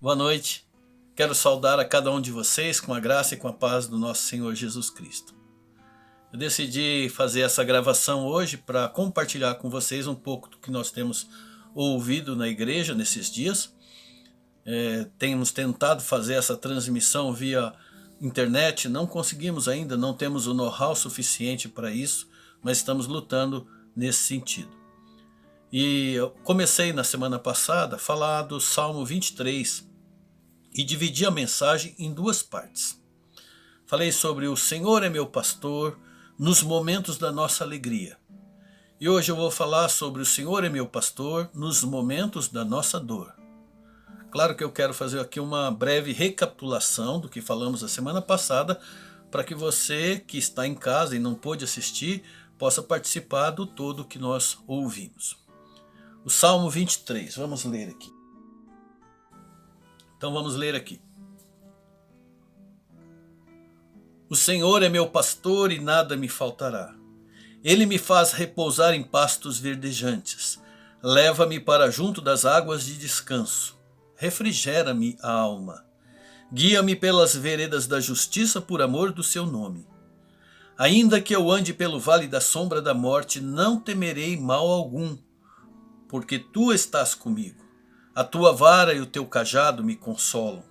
Boa noite. Quero saudar a cada um de vocês com a graça e com a paz do nosso Senhor Jesus Cristo. Eu decidi fazer essa gravação hoje para compartilhar com vocês um pouco do que nós temos ouvido na igreja nesses dias. Temos tentado fazer essa transmissão via internet, não conseguimos ainda, não temos o know-how suficiente para isso, mas estamos lutando nesse sentido. E eu comecei na semana passada a falar do Salmo 23 e dividi a mensagem em duas partes. Falei sobre o Senhor é meu pastor nos momentos da nossa alegria. E hoje eu vou falar sobre o Senhor é meu pastor nos momentos da nossa dor. Claro que eu quero fazer aqui uma breve recapitulação do que falamos a semana passada, para que você que está em casa e não pôde assistir, possa participar do todo que nós ouvimos. O Salmo 23, vamos ler aqui. Então vamos ler aqui. O Senhor é meu pastor e nada me faltará. Ele me faz repousar em pastos verdejantes. Leva-me para junto das águas de descanso. Refrigera-me a alma. Guia-me pelas veredas da justiça por amor do seu nome. Ainda que eu ande pelo vale da sombra da morte, não temerei mal algum, porque tu estás comigo. A tua vara e o teu cajado me consolam.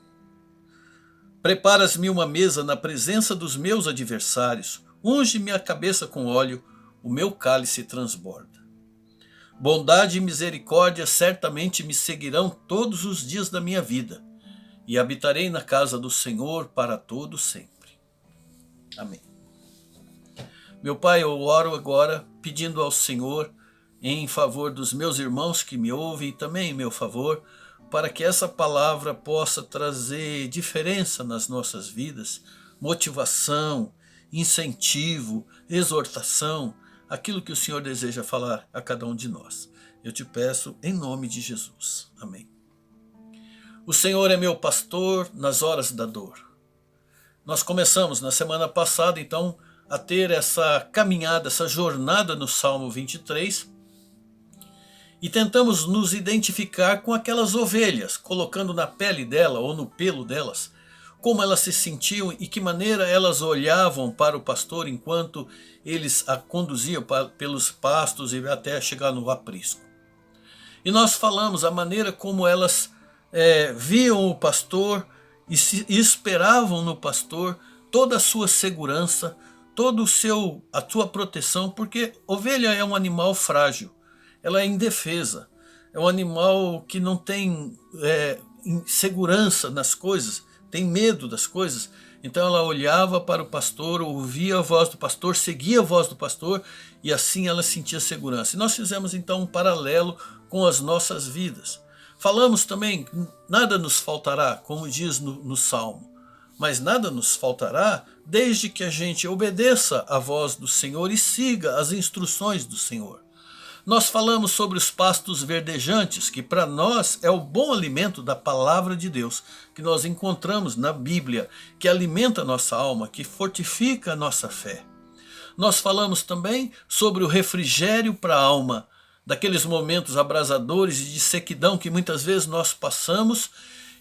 Preparas-me uma mesa na presença dos meus adversários. Unge-me a cabeça com óleo, o meu cálice transborda. Bondade e misericórdia certamente me seguirão todos os dias da minha vida, e habitarei na casa do Senhor para todo sempre. Amém. Meu Pai, eu oro agora pedindo ao Senhor em favor dos meus irmãos que me ouvem e também em meu favor, para que essa palavra possa trazer diferença nas nossas vidas, motivação, incentivo, exortação, aquilo que o Senhor deseja falar a cada um de nós. Eu te peço em nome de Jesus. Amém. O Senhor é meu pastor nas horas da dor. Nós começamos na semana passada, então, a ter essa caminhada, essa jornada no Salmo 23, e tentamos nos identificar com aquelas ovelhas, colocando na pele dela ou no pelo delas, como elas se sentiam e que maneira elas olhavam para o pastor enquanto eles a conduziam pelos pastos e até chegar no aprisco. E nós falamos a maneira como elas viam o pastor e esperavam no pastor toda a sua segurança, toda a sua proteção, porque ovelha é um animal frágil. Ela é indefesa, é um animal que não tem segurança nas coisas, tem medo das coisas. Então ela olhava para o pastor, ouvia a voz do pastor, seguia a voz do pastor e assim ela sentia segurança. E nós fizemos então um paralelo com as nossas vidas. Falamos também, nada nos faltará, como diz no Salmo, mas nada nos faltará desde que a gente obedeça a voz do Senhor e siga as instruções do Senhor. Nós falamos sobre os pastos verdejantes, que para nós é o bom alimento da palavra de Deus, que nós encontramos na Bíblia, que alimenta a nossa alma, que fortifica a nossa fé. Nós falamos também sobre o refrigério para a alma, daqueles momentos abrasadores e de sequidão que muitas vezes nós passamos,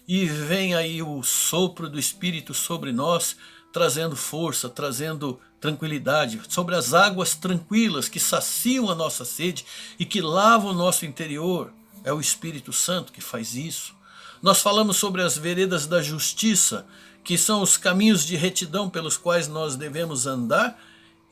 e vem aí o sopro do Espírito sobre nós, trazendo força, trazendo tranquilidade, sobre as águas tranquilas que saciam a nossa sede e que lavam o nosso interior. É o Espírito Santo que faz isso. Nós falamos sobre as veredas da justiça, que são os caminhos de retidão pelos quais nós devemos andar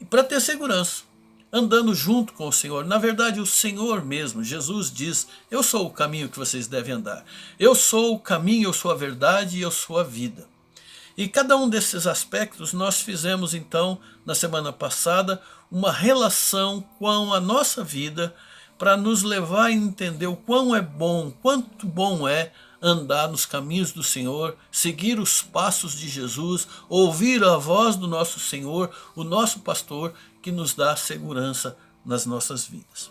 e para ter segurança, andando junto com o Senhor. Na verdade, o Senhor mesmo, Jesus diz: eu sou o caminho que vocês devem andar. Eu sou o caminho, eu sou a verdade e eu sou a vida. E cada um desses aspectos nós fizemos então na semana passada uma relação com a nossa vida para nos levar a entender o quão é bom, quanto bom é andar nos caminhos do Senhor, seguir os passos de Jesus, ouvir a voz do nosso Senhor, o nosso pastor, que nos dá segurança nas nossas vidas.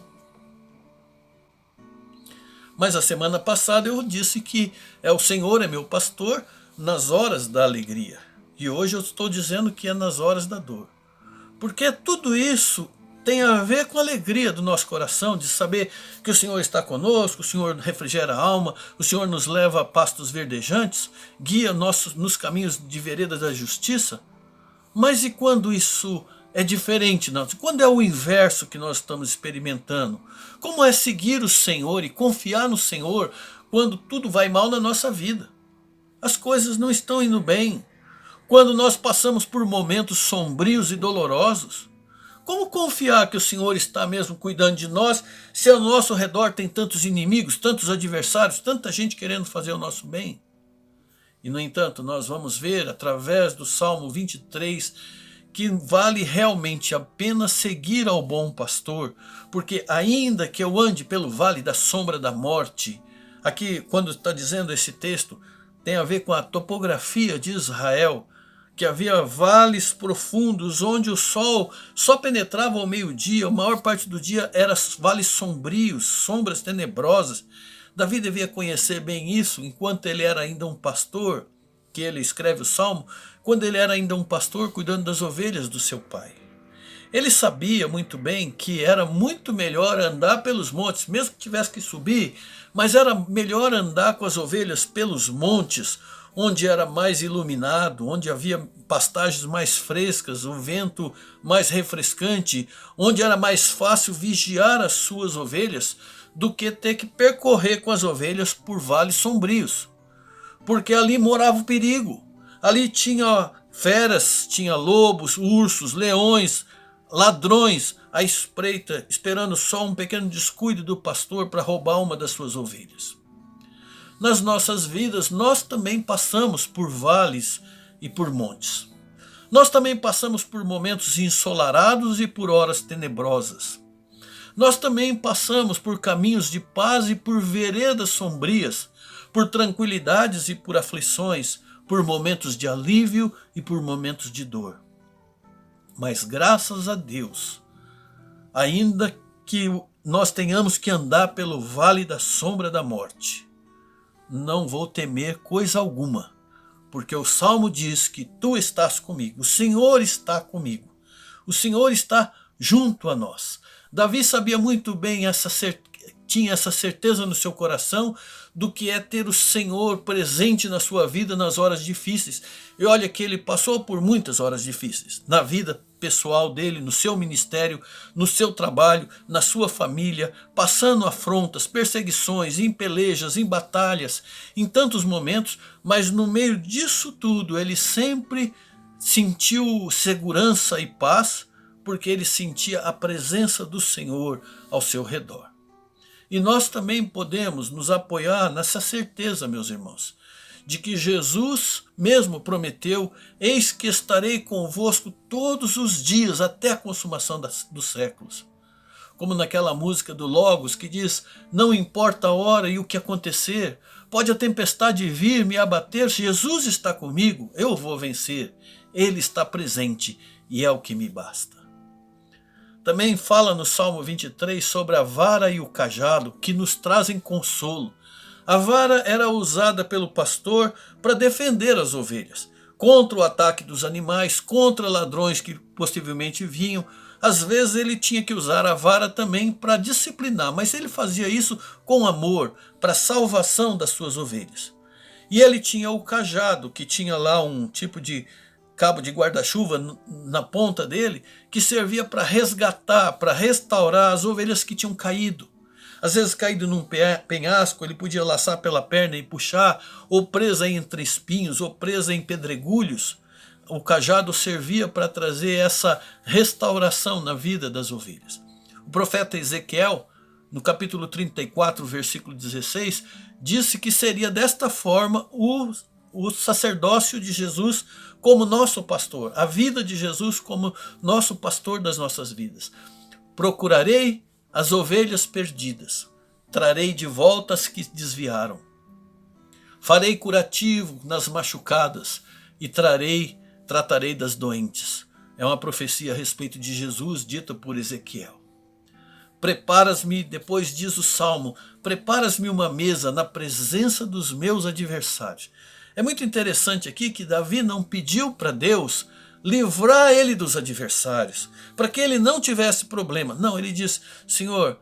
Mas a semana passada eu disse que o Senhor é meu pastor nas horas da alegria. E hoje eu estou dizendo que é nas horas da dor. Porque tudo isso tem a ver com a alegria do nosso coração, de saber que o Senhor está conosco, o Senhor refrigera a alma, o Senhor nos leva a pastos verdejantes, guia nos caminhos de vereda da justiça. Mas e quando isso é diferente, não? Quando é o inverso que nós estamos experimentando? Como é seguir o Senhor e confiar no Senhor quando tudo vai mal na nossa vida? As coisas não estão indo bem. Quando nós passamos por momentos sombrios e dolorosos, como confiar que o Senhor está mesmo cuidando de nós, se ao nosso redor tem tantos inimigos, tantos adversários, tanta gente querendo fazer o nosso bem? E no entanto, nós vamos ver através do Salmo 23 que vale realmente a pena seguir ao bom pastor, porque ainda que eu ande pelo vale da sombra da morte, aqui quando está dizendo esse texto, tem a ver com a topografia de Israel, que havia vales profundos onde o sol só penetrava ao meio-dia, a maior parte do dia eram vales sombrios, sombras tenebrosas. Davi devia conhecer bem isso enquanto ele era ainda um pastor, que ele escreve o Salmo, quando ele era ainda um pastor cuidando das ovelhas do seu pai. Ele sabia muito bem que era muito melhor andar pelos montes, mesmo que tivesse que subir, mas era melhor andar com as ovelhas pelos montes, onde era mais iluminado, onde havia pastagens mais frescas, o vento mais refrescante, onde era mais fácil vigiar as suas ovelhas do que ter que percorrer com as ovelhas por vales sombrios. Porque ali morava o perigo, ali tinha feras, tinha lobos, ursos, leões, ladrões à espreita, esperando só um pequeno descuido do pastor para roubar uma das suas ovelhas. Nas nossas vidas, nós também passamos por vales e por montes. Nós também passamos por momentos ensolarados e por horas tenebrosas. Nós também passamos por caminhos de paz e por veredas sombrias, por tranquilidades e por aflições, por momentos de alívio e por momentos de dor. Mas graças a Deus, ainda que nós tenhamos que andar pelo vale da sombra da morte, não vou temer coisa alguma, porque o Salmo diz que tu estás comigo, o Senhor está comigo, o Senhor está junto a nós. Davi sabia muito bem tinha essa certeza no seu coração do que é ter o Senhor presente na sua vida nas horas difíceis. E olha que ele passou por muitas horas difíceis, na vida pessoal dele, no seu ministério, no seu trabalho, na sua família, passando afrontas, perseguições, em pelejas, em batalhas, em tantos momentos, mas no meio disso tudo ele sempre sentiu segurança e paz, porque ele sentia a presença do Senhor ao seu redor. E nós também podemos nos apoiar nessa certeza, meus irmãos, de que Jesus mesmo prometeu: eis que estarei convosco todos os dias até a consumação dos séculos. Como naquela música do Logos que diz: não importa a hora e o que acontecer, pode a tempestade vir me abater, Jesus está comigo, eu vou vencer, Ele está presente e é o que me basta. Também fala no Salmo 23 sobre a vara e o cajado que nos trazem consolo. A vara era usada pelo pastor para defender as ovelhas, contra o ataque dos animais, contra ladrões que possivelmente vinham. Às vezes ele tinha que usar a vara também para disciplinar, mas ele fazia isso com amor, para a salvação das suas ovelhas. E ele tinha o cajado, que tinha lá um tipo de cabo de guarda-chuva na ponta dele, que servia para resgatar, para restaurar as ovelhas que tinham caído. Às vezes caído num penhasco, ele podia laçar pela perna e puxar, ou presa entre espinhos, ou presa em pedregulhos. O cajado servia para trazer essa restauração na vida das ovelhas. O profeta Ezequiel, no capítulo 34, versículo 16, disse que seria desta forma o sacerdócio de Jesus como nosso pastor, a vida de Jesus como nosso pastor das nossas vidas. Procurarei as ovelhas perdidas, trarei de volta as que desviaram. Farei curativo nas machucadas e tratarei das doentes. É uma profecia a respeito de Jesus dita por Ezequiel. Preparas-me, depois diz o Salmo, preparas-me uma mesa na presença dos meus adversários. É muito interessante aqui que Davi não pediu para Deus livrar ele dos adversários, para que ele não tivesse problema. Não, ele diz: Senhor,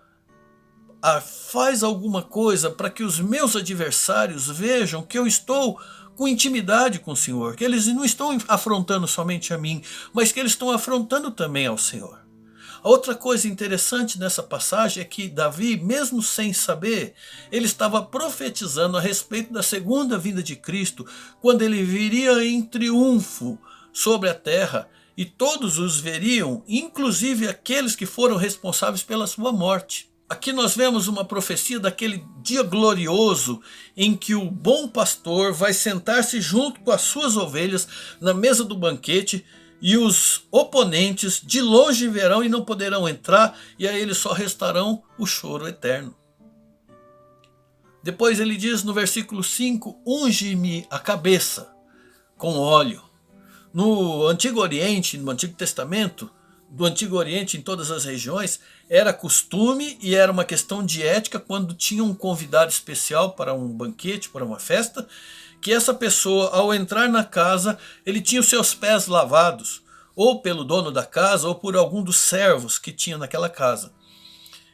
faz alguma coisa para que os meus adversários vejam que eu estou com intimidade com o Senhor, que eles não estão afrontando somente a mim, mas que eles estão afrontando também ao Senhor. A outra coisa interessante nessa passagem é que Davi, mesmo sem saber, ele estava profetizando a respeito da segunda vinda de Cristo, quando ele viria em triunfo sobre a terra, e todos os veriam, inclusive aqueles que foram responsáveis pela sua morte. Aqui nós vemos uma profecia daquele dia glorioso em que o bom pastor vai sentar-se junto com as suas ovelhas na mesa do banquete, e os oponentes de longe verão e não poderão entrar, e a eles só restarão o choro eterno. Depois ele diz no versículo 5: unge-me a cabeça com óleo. No Antigo Oriente, no Antigo Testamento, do Antigo Oriente, em todas as regiões, era costume e era uma questão de ética quando tinha um convidado especial para um banquete, para uma festa, que essa pessoa, ao entrar na casa, ele tinha os seus pés lavados, ou pelo dono da casa, ou por algum dos servos que tinha naquela casa.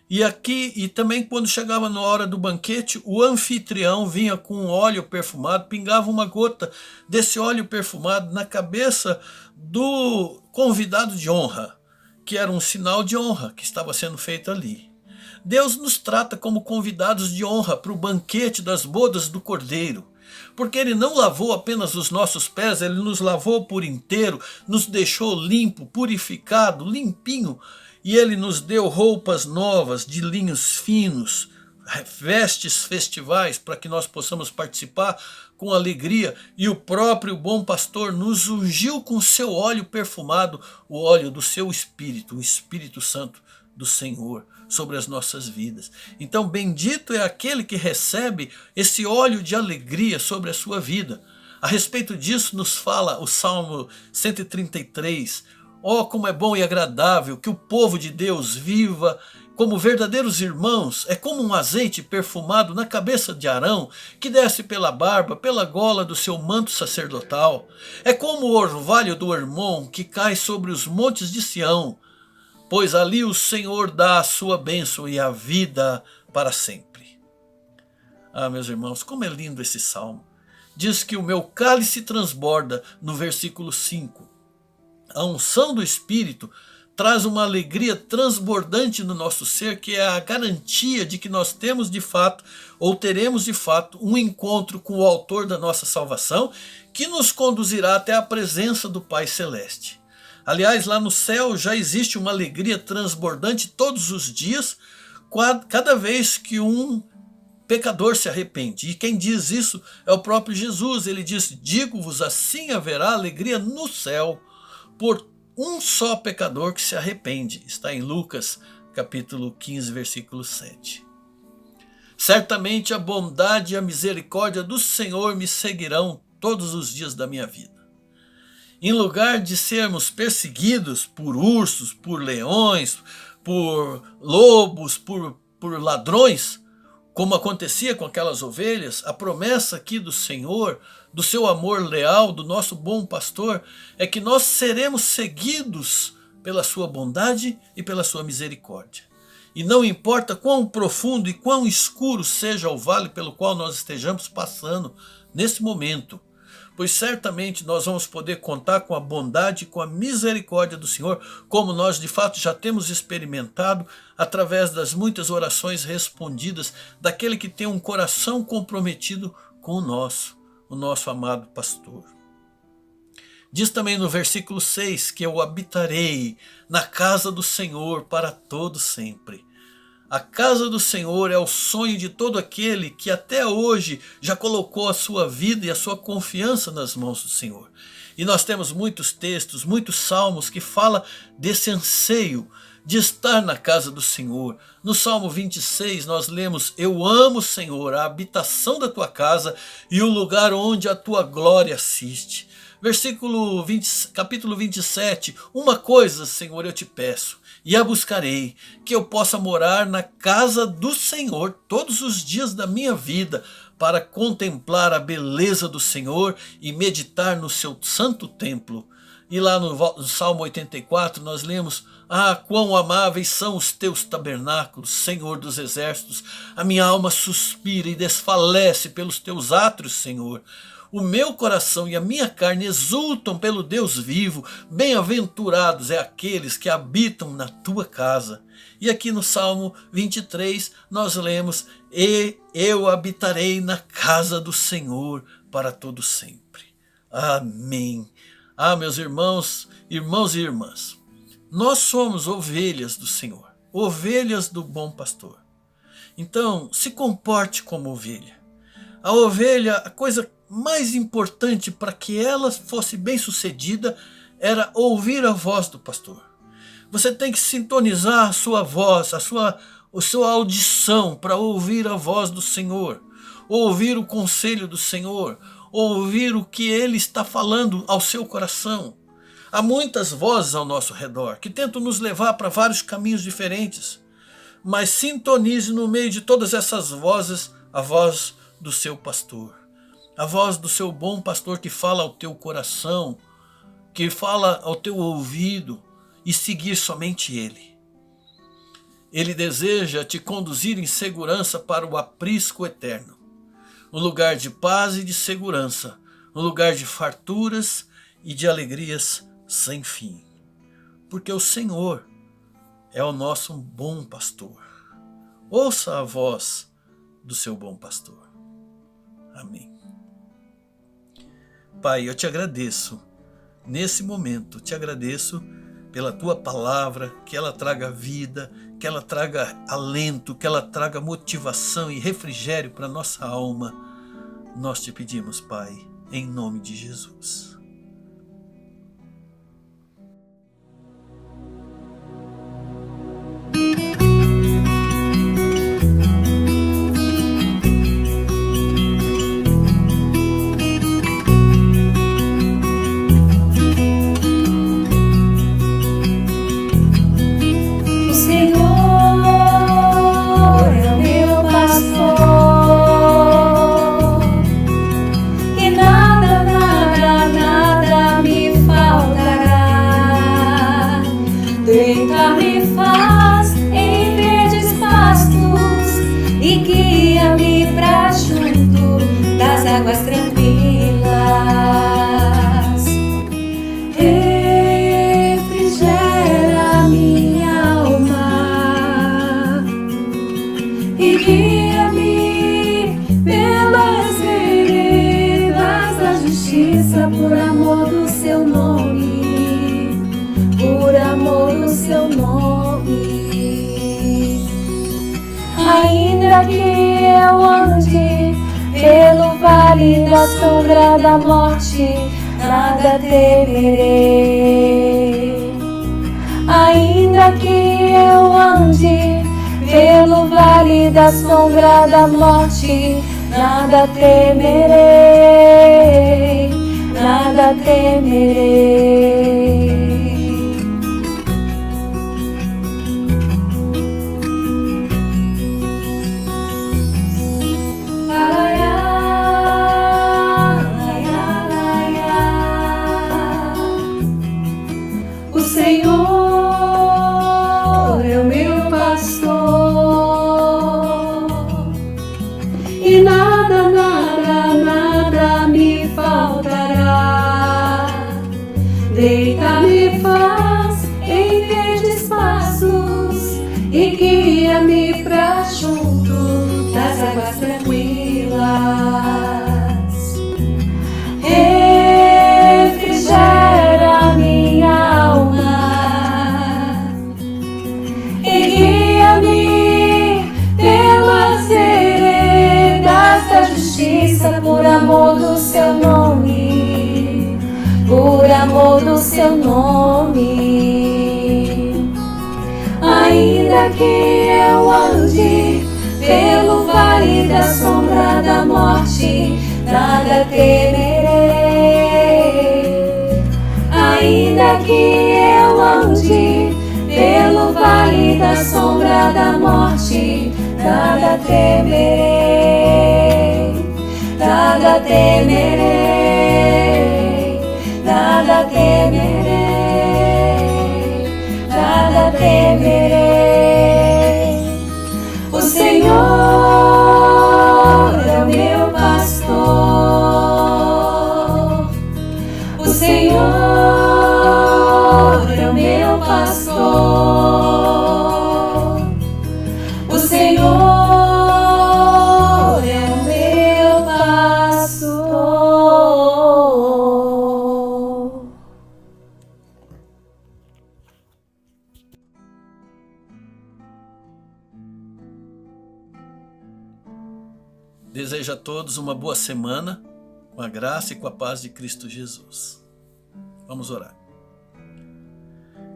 E também quando chegava na hora do banquete, o anfitrião vinha com óleo perfumado, pingava uma gota desse óleo perfumado na cabeça do convidado de honra, que era um sinal de honra que estava sendo feito ali. Deus nos trata como convidados de honra para o banquete das bodas do Cordeiro, porque ele não lavou apenas os nossos pés, ele nos lavou por inteiro, nos deixou limpo, purificado, limpinho, e ele nos deu roupas novas de linhos finos, vestes festivais para que nós possamos participar com alegria, e o próprio bom pastor nos ungiu com seu óleo perfumado, o óleo do seu Espírito, o Espírito Santo do Senhor sobre as nossas vidas. Então bendito é aquele que recebe esse óleo de alegria sobre a sua vida. A respeito disso nos fala o Salmo 133. Oh, como é bom e agradável que o povo de Deus viva como verdadeiros irmãos. É como um azeite perfumado na cabeça de Arão, que desce pela barba, pela gola do seu manto sacerdotal. É como o orvalho do Hermon, que cai sobre os montes de Sião, pois ali o Senhor dá a sua bênção e a vida para sempre. Ah, meus irmãos, como é lindo esse salmo. Diz que o meu cálice transborda no versículo 5. A unção do Espírito traz uma alegria transbordante no nosso ser, que é a garantia de que nós temos de fato, ou teremos de fato, um encontro com o autor da nossa salvação, que nos conduzirá até a presença do Pai Celeste. Aliás, lá no céu já existe uma alegria transbordante todos os dias, cada vez que um pecador se arrepende. E quem diz isso é o próprio Jesus. Ele diz: digo-vos, assim haverá alegria no céu por um só pecador que se arrepende. Está em Lucas capítulo 15, versículo 7. Certamente a bondade e a misericórdia do Senhor me seguirão todos os dias da minha vida. Em lugar de sermos perseguidos por ursos, por leões, por lobos, por ladrões, como acontecia com aquelas ovelhas, a promessa aqui do Senhor, do seu amor leal, do nosso bom pastor, é que nós seremos seguidos pela sua bondade e pela sua misericórdia. E não importa quão profundo e quão escuro seja o vale pelo qual nós estejamos passando nesse momento, pois certamente nós vamos poder contar com a bondade e com a misericórdia do Senhor, como nós de fato já temos experimentado através das muitas orações respondidas daquele que tem um coração comprometido com o nosso amado pastor. Diz também no versículo 6 que eu habitarei na casa do Senhor para todo sempre. A casa do Senhor é o sonho de todo aquele que até hoje já colocou a sua vida e a sua confiança nas mãos do Senhor. E nós temos muitos textos, muitos salmos que falam desse anseio de estar na casa do Senhor. No Salmo 26 nós lemos: eu amo, Senhor, a habitação da tua casa e o lugar onde a tua glória assiste. Capítulo 27, uma coisa, Senhor, eu te peço, e a buscarei, que eu possa morar na casa do Senhor todos os dias da minha vida, para contemplar a beleza do Senhor e meditar no seu santo templo. E lá no Salmo 84 nós lemos: ah, quão amáveis são os teus tabernáculos, Senhor dos exércitos. A minha alma suspira e desfalece pelos teus átrios, Senhor. O meu coração e a minha carne exultam pelo Deus vivo. Bem-aventurados é aqueles que habitam na tua casa. E aqui no Salmo 23 nós lemos: e eu habitarei na casa do Senhor para todo sempre. Amém. Ah, meus irmãos e irmãs, nós somos ovelhas do Senhor, ovelhas do bom pastor. Então, se comporte como ovelha. A ovelha, a coisa mais importante para que ela fosse bem-sucedida era ouvir a voz do pastor. Você tem que sintonizar a sua voz, a sua audição para ouvir a voz do Senhor, ouvir o conselho do Senhor, ouvir o que Ele está falando ao seu coração. Há muitas vozes ao nosso redor que tentam nos levar para vários caminhos diferentes, mas sintonize no meio de todas essas vozes a voz do seu pastor, a voz do seu bom pastor que fala ao teu coração, que fala ao teu ouvido, e seguir somente Ele. Ele deseja te conduzir em segurança para o aprisco eterno, um lugar de paz e de segurança, um lugar de farturas e de alegrias sem fim. Porque o Senhor é o nosso bom pastor. Ouça a voz do seu bom pastor. Amém. Pai, eu te agradeço. Nesse momento, te agradeço pela tua palavra, que ela traga vida, que ela traga alento, que ela traga motivação e refrigério para a nossa alma. Nós te pedimos, Pai, em nome de Jesus. Deita-me faz em verdes pastos e guia-me pra junto das águas tranquilas. Refrigera minha alma e guia-me pelas veredas da justiça por amor do seu nome. Por amor do seu nome. Ainda que eu ande pelo vale da sombra da morte, nada temerei. Ainda que eu ande pelo vale da sombra da morte, nada temerei, nada temerei. O Senhor é o meu pastor e nada, nada, nada me faltará. Deita-me faz em verdes pastos e guia-me pra junto das águas tranquilas. Refrigera minha alma e guia-me pelas veredas da justiça por amor do seu nome, por amor do seu nome. Ainda que eu ande pelo vale da sombra da morte, nada temerei. Ainda que eu ande pelo vale da sombra da morte, nada temerei, nada temerei, nada nada temerei, nada temerei. O Senhor é o meu pastor, o Senhor é o meu pastor, o Senhor é o meu pastor. Desejo a todos uma boa semana, com a graça e com a paz de Cristo Jesus. Vamos orar.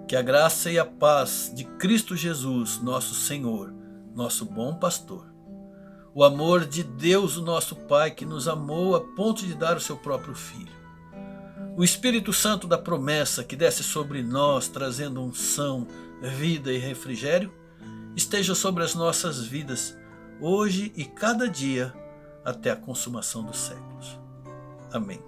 Que a graça e a paz de Cristo Jesus, nosso Senhor, nosso bom pastor, o amor de Deus, o nosso Pai, que nos amou a ponto de dar o seu próprio Filho, o Espírito Santo da promessa que desce sobre nós, trazendo unção, vida e refrigério, esteja sobre as nossas vidas, hoje e cada dia, até a consumação dos séculos. Amém.